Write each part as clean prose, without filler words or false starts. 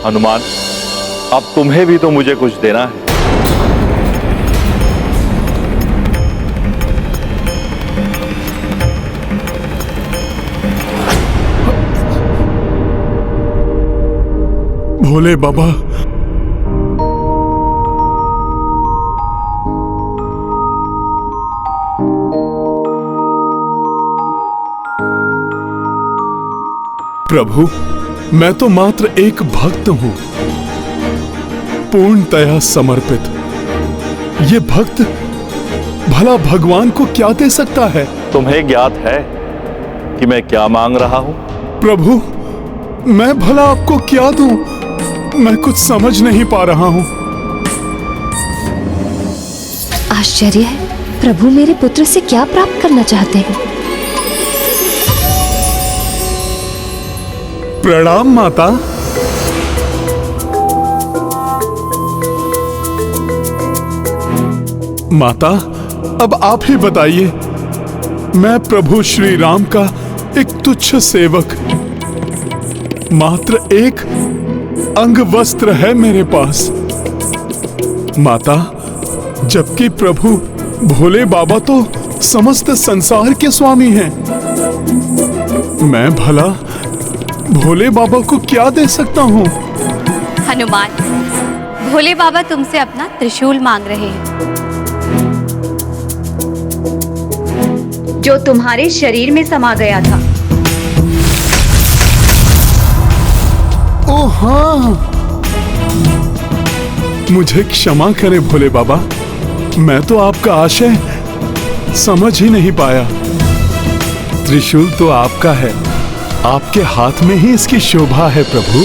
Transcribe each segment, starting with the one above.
हनुमान, अब तुम्हें भी तो मुझे कुछ देना है। भोले बाबा, प्रभु, मैं तो मात्र एक भक्त हूं, पूर्णतया समर्पित। ये भक्त भला भगवान को क्या दे सकता है? तुम्हें ज्ञात है कि मैं क्या मांग रहा हूं? प्रभु, मैं भला आपको क्या दूं? मैं कुछ समझ नहीं पा रहा हूं। आश्चर्य है, प्रभु मेरे पुत्र से क्या प्राप्त करना चाहते हैं? प्रणाम माता। माता, अब आप ही बताइए। मैं प्रभु श्री राम का एक तुच्छ सेवक, मात्र एक अंग वस्त्र है मेरे पास। माता, जबकि प्रभु भोले बाबा तो समस्त संसार के स्वामी हैं, मैं भला भोले बाबा को क्या दे सकता हूँ? हनुमान, भोले बाबा तुमसे अपना त्रिशूल मांग रहे हैं, जो तुम्हारे शरीर में समा गया था। ओ हाँ, मुझे क्षमा करें भोले बाबा, मैं तो आपका आशय समझ ही नहीं पाया। त्रिशूल तो आपका है, आपके हाथ में ही इसकी शोभा है प्रभु।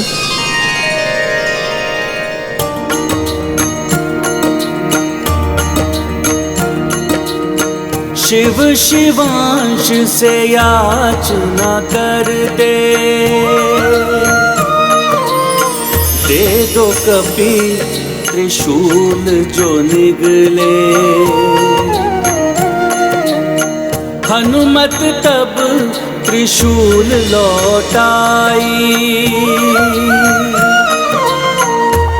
शिव शिवांश से याचना कर दे दो कपि त्रिशूल जो निगले। हनुमत तब त्रिशूल लौटाई,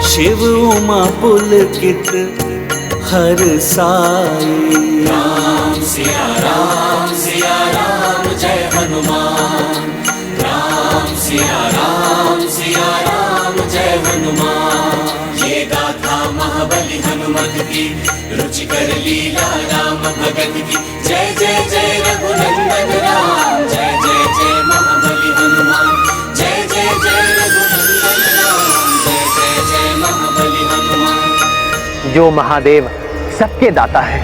शिव उमा पुलकित हर साई। राम सिया राम जय हनुमान, राम सिया राम जय हनुमान। ये गाथा महाबली हनुमत की, रुचिकर लीला राम भगत की। जय जय जय रघुनंदन राम, जय जय जय महाबली हनुमान। जय जय जय रघुनंदन राम, जय जय जय महाबली हनुमान। जो महादेव सबके दाता है,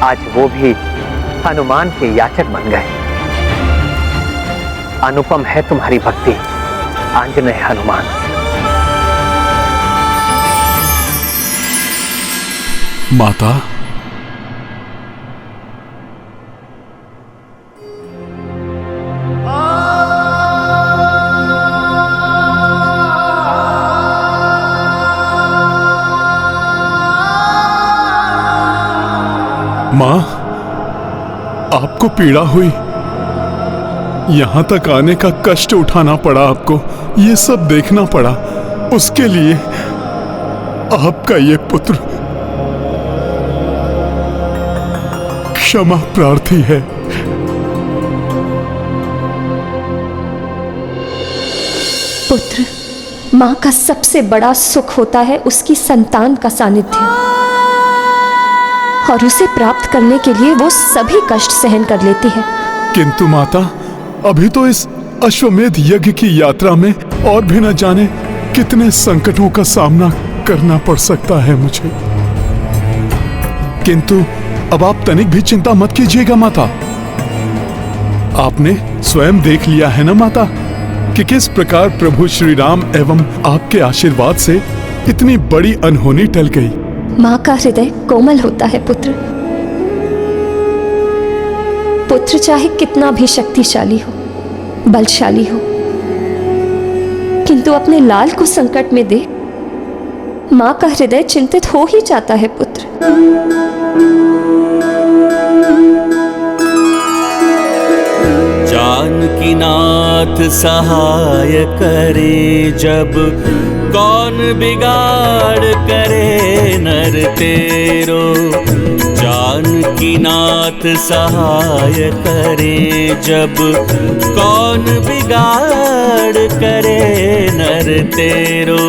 आज वो भी हनुमान के याचक बन गए। अनुपम है तुम्हारी भक्ति आंजनेय हनुमान। माता, मां, आपको पीड़ा हुई, यहां तक आने का कष्ट उठाना पड़ा आपको, ये सब देखना पड़ा। उसके लिए आपका ये पुत्र क्षमा प्रार्थी है। पुत्र, माँ का सबसे बड़ा सुख होता है उसकी संतान का सानिध्य, और उसे प्राप्त करने के लिए वो सभी कष्ट सहन कर लेती है। किंतु माता, अभी तो इस अश्वमेध यज्ञ की यात्रा में और भी न जाने कितने संकटों का सामना करना पड़ सकता है मुझे। किंतु अब आप तनिक भी चिंता मत कीजिएगा माता। आपने स्वयं देख लिया है ना माता कि किस प्रकार प्रभु श्री राम एवं आपके आशीर्वाद से इतनी बड़ी अनहोनी टल गई। माँ का हृदय कोमल होता है पुत्र। पुत्र चाहे कितना भी शक्तिशाली हो, बलशाली हो, किंतु अपने लाल को संकट में दे, माँ का हृदय चिंतित हो ही जाता है पुत्र। जानकी जानकी नाथ सहाय करे जब, कौन बिगाड़ करे नर तेरो। जानकी नाथ सहाय करे जब, कौन बिगाड़ करे नर तेरो।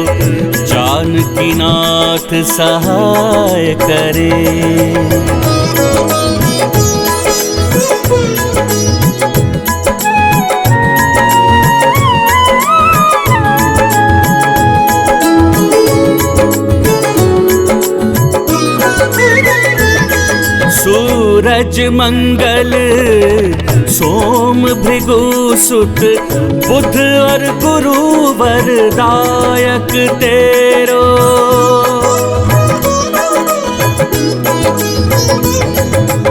जानकी नाथ सहाय करे। सूरज मंगल सोम भृगु सुत, बुध और गुरु वरदायक तेरो।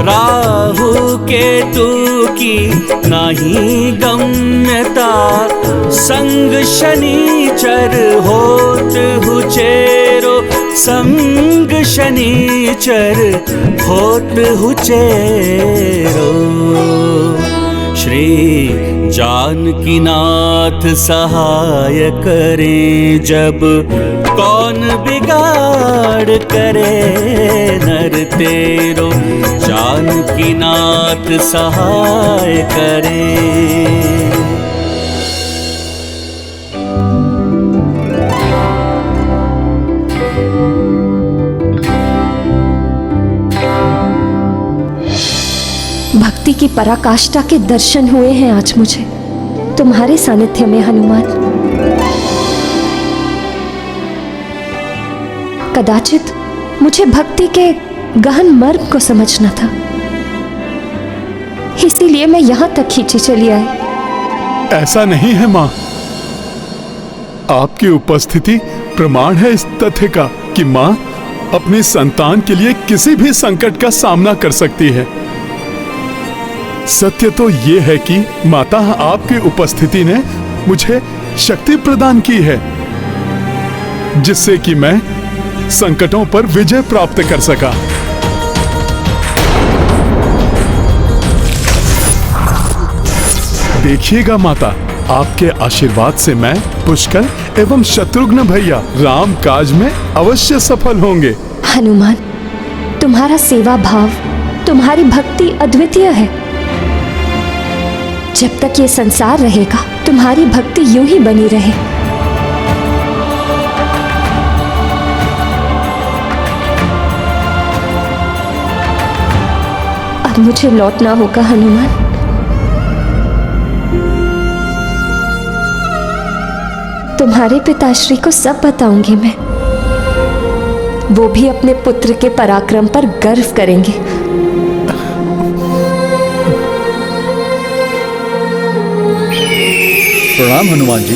राहु केतु की नहीं गम्यता, संग शनिचर होत हुचेरो। संग शनिचर होत हुचेरो। श्री जानकी नाथ सहाय करे जब, कौन बिगाड़ करे नर तेरो। जानकी नाथ सहाय करे। भक्ति की पराकाष्ठा के दर्शन हुए हैं आज मुझे तुम्हारे सानिध्य में हनुमान। कदाचित मुझे भक्ति के गहन मर्म को समझना था, इसीलिए मैं यहां तक खींची चली आई। ऐसा नहीं है मां, आपकी उपस्थिति प्रमाण है इस तथ्य का कि मां अपनी संतान के लिए किसी भी संकट का सामना कर सकती है। सत्य तो ये है कि माता आपकी उपस्थिति ने मुझे शक्ति प्रदान की है, जिससे कि मैं संकटों पर विजय प्राप्त कर सका। देखिएगा माता, आपके आशीर्वाद से मैं पुष्कर एवं शत्रुघ्न भैया राम काज में अवश्य सफल होंगे। हनुमान, तुम्हारा सेवा भाव, तुम्हारी भक्ति अद्वितीय है। जब तक ये संसार रहेगा तुम्हारी भक्ति यूं ही बनी रहे। अब मुझे लौटना होगा हनुमान। तुम्हारे पिताश्री को सब बताऊंगी मैं, वो भी अपने पुत्र के पराक्रम पर गर्व करेंगे। प्रणाम हनुमान जी।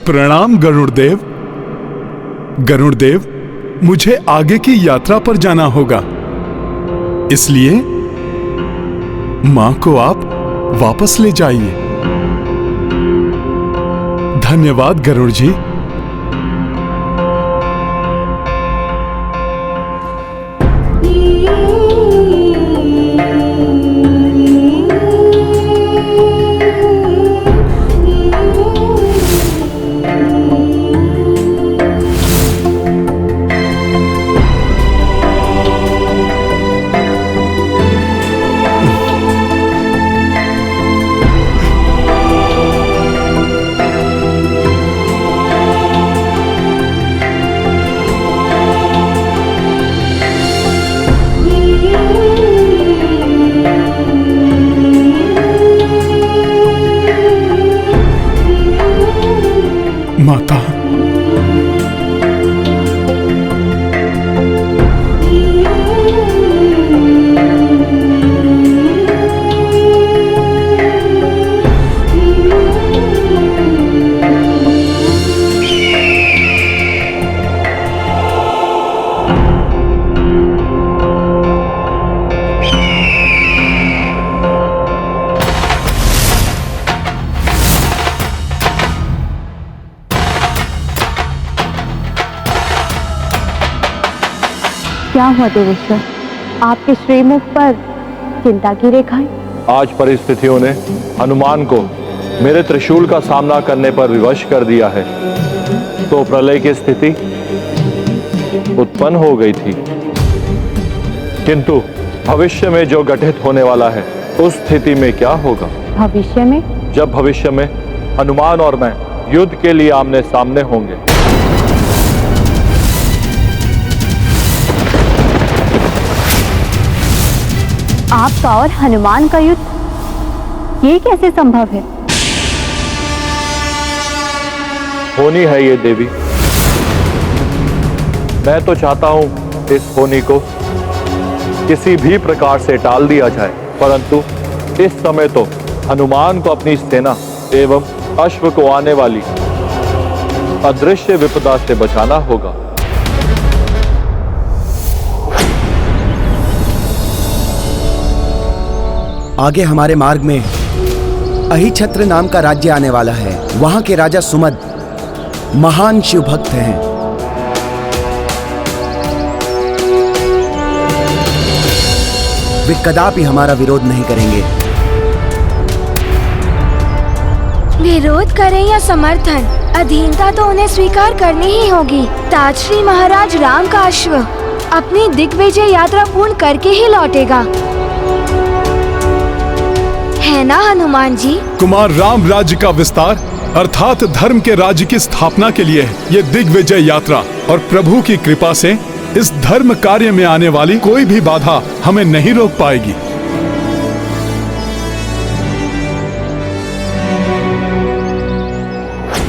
प्रणाम गरुड़देव। गरुड़देव, मुझे आगे की यात्रा पर जाना होगा, इसलिए मां को आप वापस ले जाइए। धन्यवाद गरुड़ जी। माता, क्या हुआ देवेश्वर, आपके श्रीमुख पर चिंता की रेखाएं? आज परिस्थितियों ने हनुमान को मेरे त्रिशूल का सामना करने पर विवश कर दिया है, तो प्रलय की स्थिति उत्पन्न हो गई थी। किंतु भविष्य में जो घटित होने वाला है, उस स्थिति में क्या होगा? भविष्य में? जब भविष्य में हनुमान और मैं युद्ध के लिए आमने सामने होंगे। आपका और हनुमान का युद्ध, ये कैसे संभव है? होनी है ये देवी। मैं तो चाहता हूं इस होनी को किसी भी प्रकार से टाल दिया जाए, परंतु इस समय तो हनुमान को अपनी सेना एवं अश्व को आने वाली अदृश्य विपदा से बचाना होगा। आगे हमारे मार्ग में अहिछत्र नाम का राज्य आने वाला है। वहां के राजा सुमद महान शिव भक्त हैं। वे कदापि हमारा विरोध नहीं करेंगे। विरोध करें या समर्थन, अधीनता तो उन्हें स्वीकार करनी ही होगी। ताजश्री महाराज राम का अश्व अपनी दिग्विजय यात्रा पूर्ण करके ही लौटेगा, है ना हनुमान जी? कुमार राम राज्य का विस्तार अर्थात धर्म के राज्य की स्थापना के लिए ये दिग्विजय यात्रा, और प्रभु की कृपा से इस धर्म कार्य में आने वाली कोई भी बाधा हमें नहीं रोक पाएगी।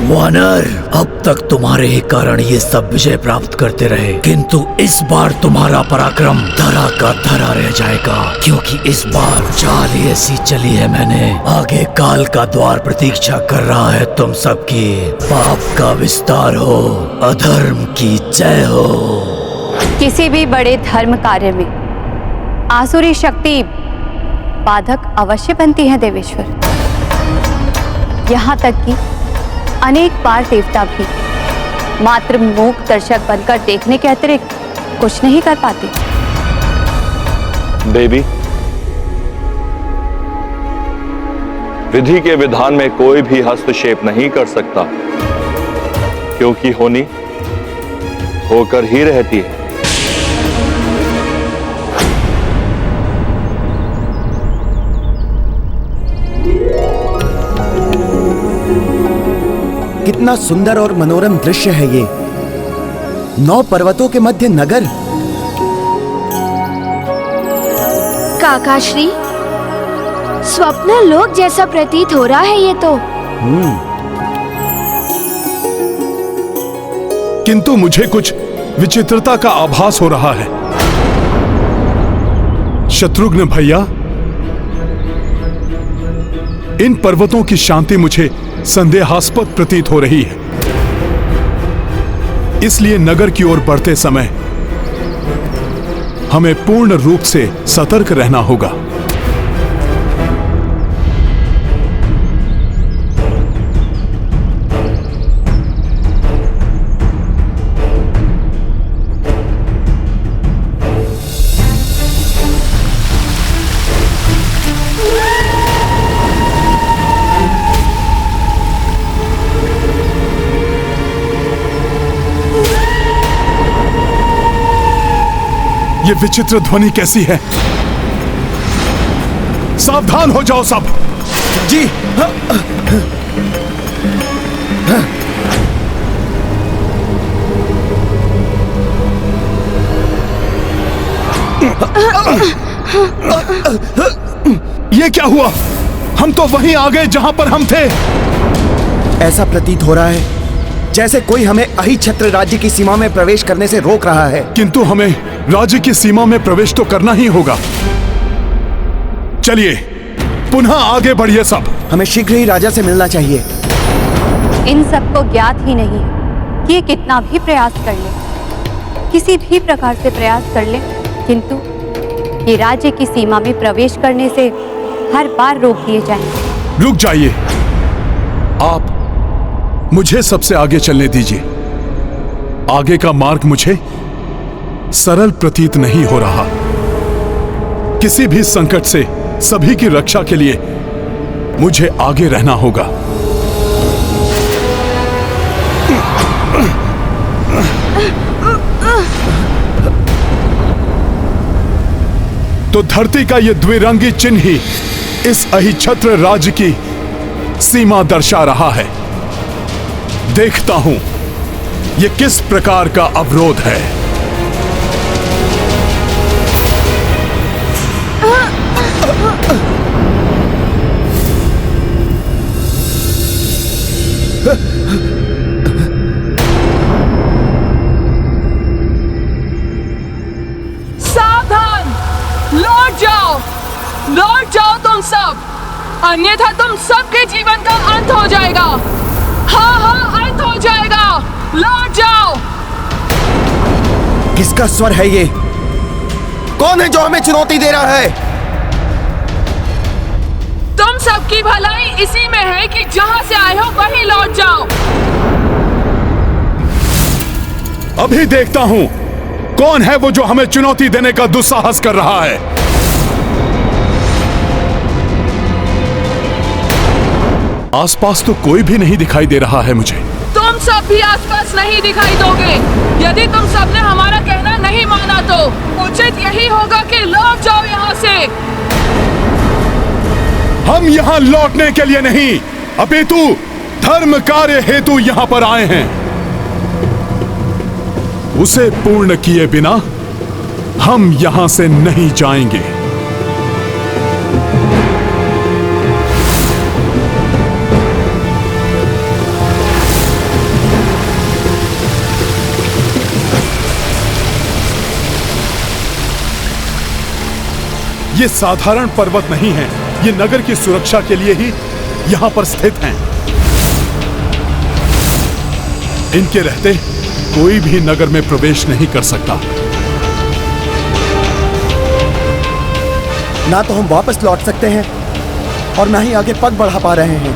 वानर, अब तक तुम्हारे ही कारण ये सब विजय प्राप्त करते रहे, किंतु इस बार तुम्हारा पराक्रम धरा का धरा रह जाएगा, क्योंकि इस बार चाल ही ऐसी चली है मैंने। आगे काल का द्वार प्रतीक्षा कर रहा है तुम सबकी। पाप का विस्तार हो, अधर्म की जय हो। किसी भी बड़े धर्म कार्य में आसुरी शक्ति बाधक अवश्य बनती है देवेश्वर। यहाँ तक कि अनेक बार देवता भी मात्र मूक दर्शक बनकर देखने के अतिरिक्त कुछ नहीं कर पाते। देवी, विधि के विधान में कोई भी हस्तक्षेप नहीं कर सकता, क्योंकि होनी होकर ही रहती है। कितना सुंदर और मनोरम दृश्य है ये। 9 पर्वतों के मध्य नगर। काकाश्री, स्वप्न लोक जैसा प्रतीत हो रहा है ये तो। किंतु मुझे कुछ विचित्रता का आभास हो रहा है। शत्रुघ्न भैया, इन पर्वतों की शांति मुझे संदेहास्पद प्रतीत हो रही है। इसलिए नगर की ओर बढ़ते समय हमें पूर्ण रूप से सतर्क रहना होगा। ये विचित्र ध्वनि कैसी है? सावधान हो जाओ सब। जी। ये क्या हुआ? हम तो वहीं आ गए जहां पर हम थे। ऐसा प्रतीत हो रहा है जैसे कोई हमें अहिछत्र राज्य की सीमा में प्रवेश करने से रोक रहा है। किंतु हमें राज्य की सीमा में प्रवेश तो करना ही होगा। चलिए पुनः आगे बढ़िए सब। हमें शीघ्र ही राजा से मिलना चाहिए। इन सबको ज्ञात ही नहीं है कि ये कितना भी प्रयास कर ले, किसी भी प्रकार से प्रयास कर ले, किंतु ये राज्य की सीमा में प्रवेश करने से हर बार रोक दिए जाएंगे। रुक जाइए, आप मुझे सबसे आगे चलने दीजिए। आगे का मार्ग मुझे सरल प्रतीत नहीं हो रहा। किसी भी संकट से सभी की रक्षा के लिए मुझे आगे रहना होगा। तो धरती का यह द्विरंगी चिन्ह ही इस अहिछत्र राज्य की सीमा दर्शा रहा है। देखता हूं यह किस प्रकार का अवरोध है। सावधान, लौट जाओ तुम सब, अन्यथा तुम सबके जीवन का अंत हो जाएगा। हाँ, अंत हो जाएगा। लौट जाओ। किसका स्वर है ये? कौन है जो हमें चुनौती दे रहा है? तुम सबकी भलाई इसी में है कि जहां से आए हो वहीं लौट जाओ। अभी देखता हूं कौन है वो जो हमें चुनौती देने का दुस्साहस कर रहा है। आसपास तो कोई भी नहीं दिखाई दे रहा है मुझे। तुम सब भी आसपास नहीं दिखाई दोगे। यदि तुम सबने हमारा कहना नहीं माना तो उचित यही होगा कि लौट जाओ यहाँ से। हम यहाँ लौटने के लिए नहीं, अपितु धर्म कार्य हेतु यहाँ पर आए हैं। उसे पूर्ण किए बिना हम यहाँ से नहीं जाएंगे। ये साधारण पर्वत नहीं है, ये नगर की सुरक्षा के लिए ही यहां पर स्थित हैं। इनके रहते कोई भी नगर में प्रवेश नहीं कर सकता। ना तो हम वापस लौट सकते हैं और ना ही आगे पग बढ़ा पा रहे हैं।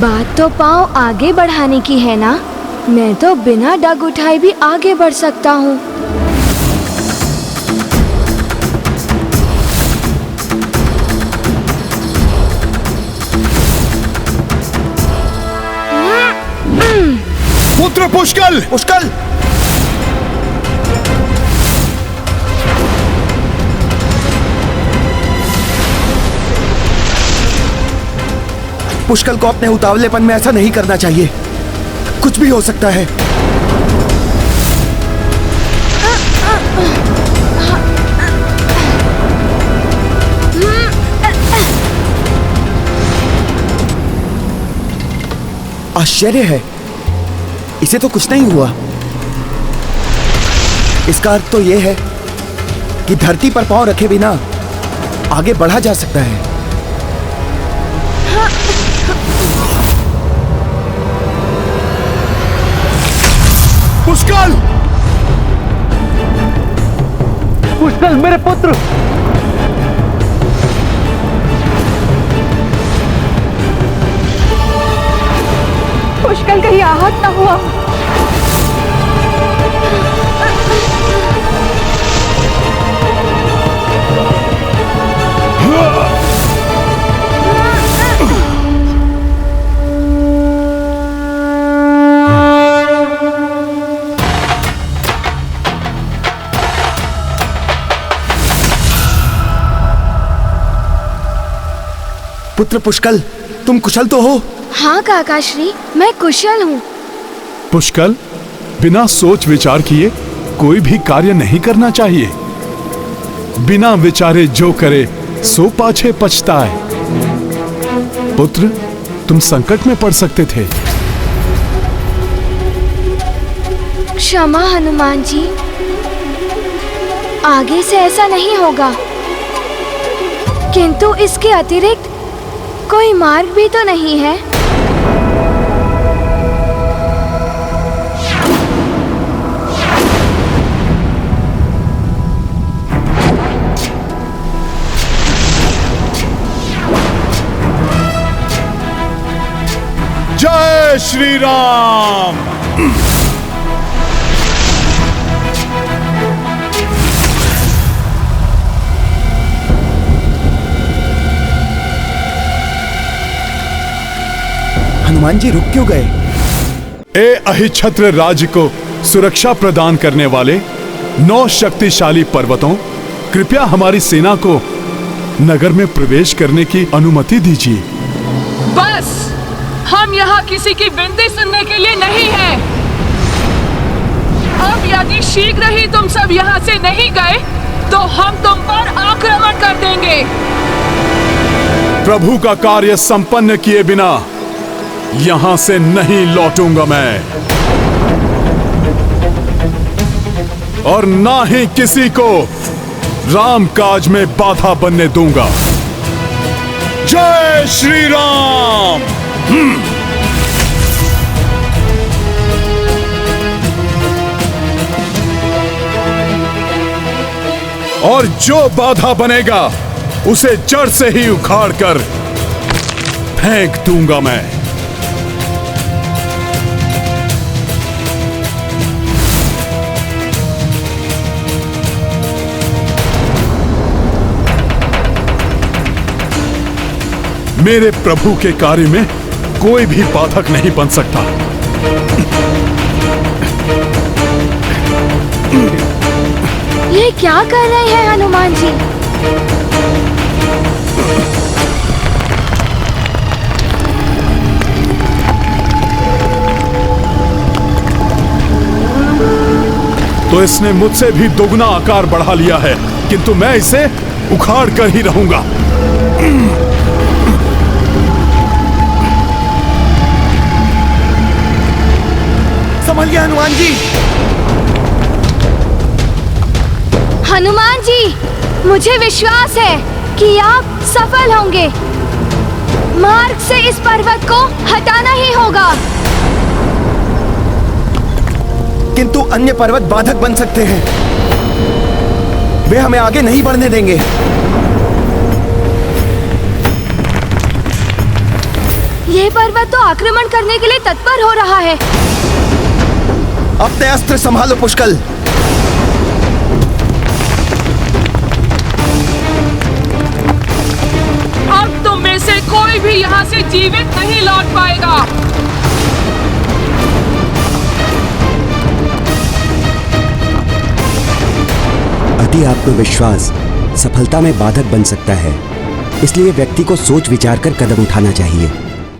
बात तो पाँव आगे बढ़ाने की है ना। मैं तो बिना डग उठाए भी आगे बढ़ सकता हूँ। पुत्र पुष्कल! पुष्कल! पुष्कल को अपने उतावलेपन में ऐसा नहीं करना चाहिए। कुछ भी हो सकता है। आश्चर्य है, इसे तो कुछ नहीं हुआ। इसका अर्थ तो यह है कि धरती पर पांव रखे बिना आगे बढ़ा जा सकता है। पुष्कल! पुष्कल मेरे पुत्र! पुष्कल कहीं आहत ना हुआ। पुत्र पुष्कल, तुम कुशल तो हो? हाँ काकाश्री, मैं कुशल हूँ। पुष्कल, बिना सोच विचार किए कोई भी कार्य नहीं करना चाहिए। बिना विचारे जो करे सो पाछे पछताए। पुत्र, तुम संकट में पड़ सकते थे। क्षमा हनुमान जी, आगे से ऐसा नहीं होगा। किंतु इसके अतिरिक्त कोई मार्ग भी तो नहीं है। जय श्री राम। हनुमान जी रुक क्यों गए? ए अहिछत्र राज्य को सुरक्षा प्रदान करने वाले 9 शक्तिशाली पर्वतों, कृपया हमारी सेना को नगर में प्रवेश करने की अनुमति दीजिए। बस, हम यहाँ किसी की विनती सुनने के लिए नहीं हैं। अब यदि शीघ्र ही तुम सब यहाँ से नहीं गए तो हम तुम पर आक्रमण कर देंगे। प्रभु का कार्य संपन्न किए बिना यहां से नहीं लौटूंगा मैं, और ना ही किसी को राम काज में बाधा बनने दूंगा। जय श्री राम। और जो बाधा बनेगा उसे जड़ से ही उखाड़ कर फेंक दूंगा मैं। मेरे प्रभु के कार्य में कोई भी बाधक नहीं बन सकता। ये क्या कर रहे हैं हनुमान जी? तो इसने मुझसे भी दोगुना आकार बढ़ा लिया है, किंतु मैं इसे उखाड़ कर ही रहूंगा। संभलिए हनुमान जी। हनुमान जी, मुझे विश्वास है कि आप सफल होंगे। मार्ग से इस पर्वत को हटाना ही होगा। किंतु अन्य पर्वत बाधक बन सकते हैं, वे हमें आगे नहीं बढ़ने देंगे। ये पर्वत तो आक्रमण करने के लिए तत्पर हो रहा है। अपने अस्त्र संभालो पुष्कल। अब तुम में से कोई भी यहाँ से जीवित नहीं लौट पाएगा। अति आत्मविश्वास सफलता में बाधक बन सकता है, इसलिए व्यक्ति को सोच विचार कर कदम उठाना चाहिए।